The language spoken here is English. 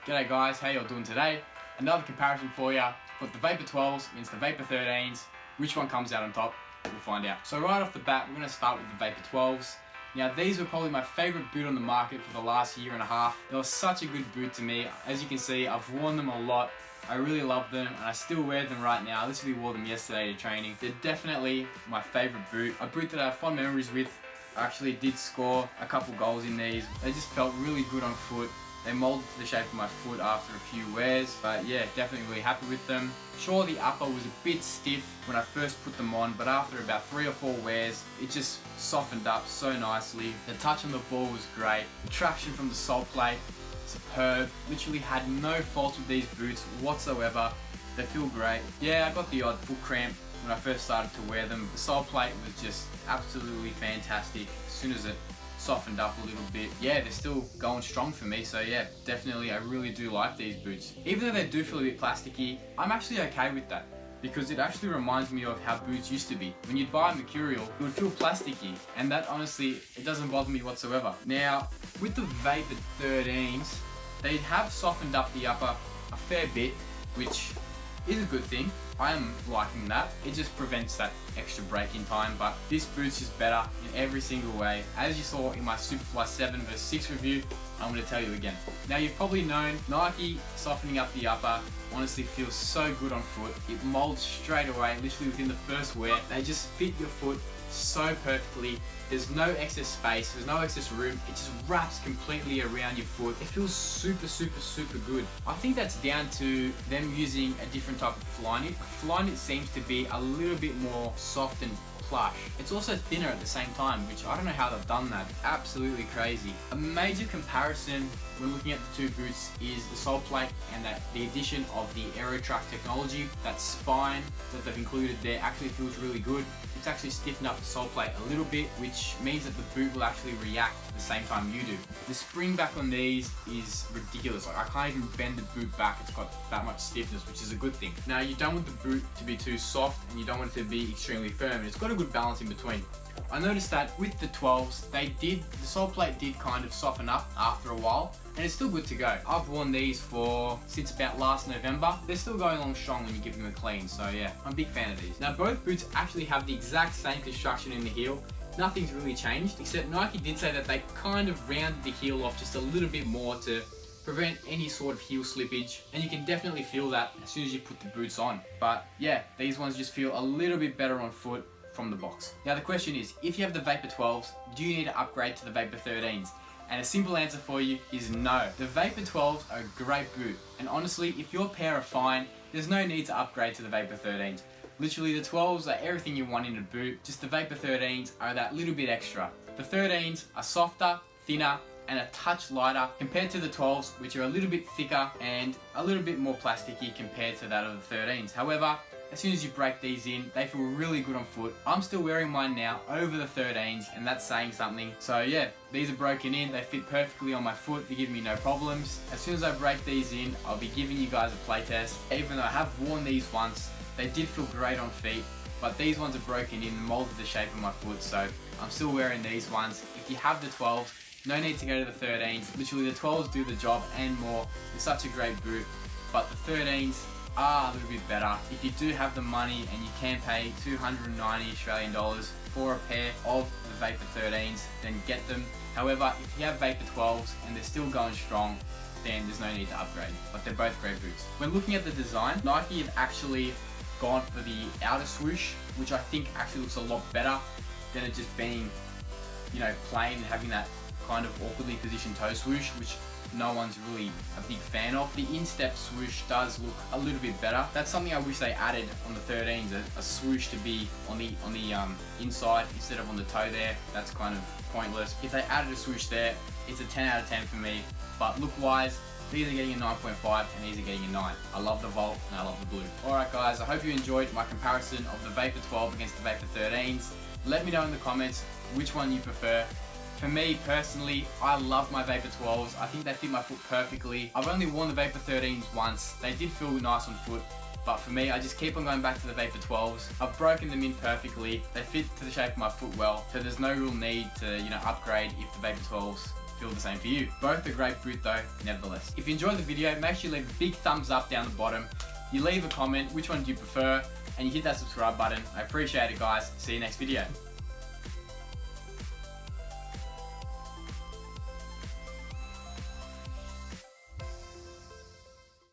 G'day guys, how y'all doing today? Another comparison for ya. Got the Vapor 12s against the Vapor 13s. Which one comes out on top? We'll find out. So right off the bat, we're going to start with the Vapor 12s. Now these were probably my favourite boot on the market for the last year and a half. They were such a good boot to me. As you can see, I've worn them a lot. I really love them and I still wear them right now. I literally wore them yesterday to training. They're definitely my favourite boot. A boot that I have fond memories with. I actually did score a couple goals in these. They just felt really good on foot. They molded to the shape of my foot after a few wears, but yeah, definitely really happy with them. Sure, the upper was a bit stiff when I first put them on, but after about 3 or 4 wears, it just softened up so nicely. The touch on the ball was great. The traction from the sole plate, superb. Literally had no faults with these boots whatsoever. They feel great. Yeah, I got the odd foot cramp when I first started to wear them. The sole plate was just absolutely fantastic. As soon as it softened up a little bit, yeah, they're still going strong for me. So yeah, definitely I really do like these boots. Even though they do feel a bit plasticky, I'm actually okay with that because it actually reminds me of how boots used to be. When you'd buy a Mercurial, it would feel plasticky, and that honestly, it doesn't bother me whatsoever. Now, with the Vapor 13s, they have softened up the upper a fair bit, which is a good thing. I am liking that. It just prevents that extra braking time, but this boot's just better in every single way. As you saw in my Superfly 7 vs 6 review, I'm going to tell you again. Now you've probably known Nike softening up the upper honestly feels so good on foot. It molds straight away, literally within the first wear. They just fit your foot so perfectly. There's no excess space, there's no excess room. It just wraps completely around your foot. It feels super good. I think that's down to them using a different type of fly knit. Fly knit seems to be a little bit more soft and plush. It's also thinner at the same time, which I don't know how they've done that. Absolutely crazy. A major comparison when looking at the two boots is the sole plate and the addition of the AeroTrack technology. That spine that they've included there actually feels really good. It's actually stiffened up the sole plate a little bit, which means that the boot will actually react at the same time you do. The spring back on these is ridiculous. Like, I can't even bend the boot back. It's got that much stiffness, which is a good thing. Now, you don't want the boot to be too soft and you don't want it to be extremely firm. And it's got a good balance in between. I noticed that with the 12s, the sole plate did kind of soften up after a while, and it's still good to go. I've worn these since about last November. They're still going along strong when you give them a clean, so yeah, I'm a big fan of these. Now both boots actually have the exact same construction in the heel. Nothing's really changed, except Nike did say that they kind of rounded the heel off just a little bit more to prevent any sort of heel slippage, and you can definitely feel that as soon as you put the boots on. But yeah, these ones just feel a little bit better on foot from the box. Now the question is, if you have the Vapor 12s, do you need to upgrade to the Vapor 13s? And a simple answer for you is no. The Vapor 12s are a great boot, and honestly, if your pair are fine, there's no need to upgrade to the Vapor 13s. Literally, the 12s are everything you want in a boot, just the Vapor 13s are that little bit extra. The 13s are softer, thinner, and a touch lighter compared to the 12s, which are a little bit thicker and a little bit more plasticky compared to that of the 13s. However, as soon as you break these in, they feel really good on foot. I'm still wearing mine now over the 13s, and that's saying something. So yeah, these are broken in, they fit perfectly on my foot, they give me no problems. As soon as I break these in, I'll be giving you guys a playtest. Even though I have worn these once, they did feel great on feet, but these ones are broken in, molded the shape of my foot, so I'm still wearing these ones. If you have the 12s, no need to go to the 13s. Literally the 12s do the job and more. It's such a great boot, but the 13s are a little bit better. If you do have the money and you can pay 290 Australian dollars for a pair of the Vapor 13s, then get them. However, if you have Vapor 12s and they're still going strong, then there's no need to upgrade. But they're both great boots. When looking at the design, Nike have actually gone for the outer swoosh, which I think actually looks a lot better than it just being, plain and having that kind of awkwardly positioned toe swoosh, which no one's really a big fan of. The instep swoosh does look a little bit better. That's something I wish they added on the 13s, a swoosh to be on the inside instead of on the toe there. That's kind of pointless. If they added a swoosh there, it's a 10 out of 10 for me. But look wise, these are getting a 9.5 and these are getting a 9. I love the Volt and I love the blue. Alright guys, I hope you enjoyed my comparison of the Vapor 12 against the Vapor 13s. Let me know in the comments which one you prefer. For me personally, I love my Vapor 12s. I think they fit my foot perfectly. I've only worn the Vapor 13s once. They did feel nice on foot, But for me, I just keep on going back to the Vapor 12s. I've broken them in perfectly. They fit to the shape of my foot well, so there's no real need to, upgrade if the Vapor 12s feel the same for you. Both are great boot though, nevertheless. If you enjoyed the video, make sure you leave a big thumbs up down the bottom. You leave a comment, which one do you prefer, and you hit that subscribe button. I appreciate it, guys. See you next video.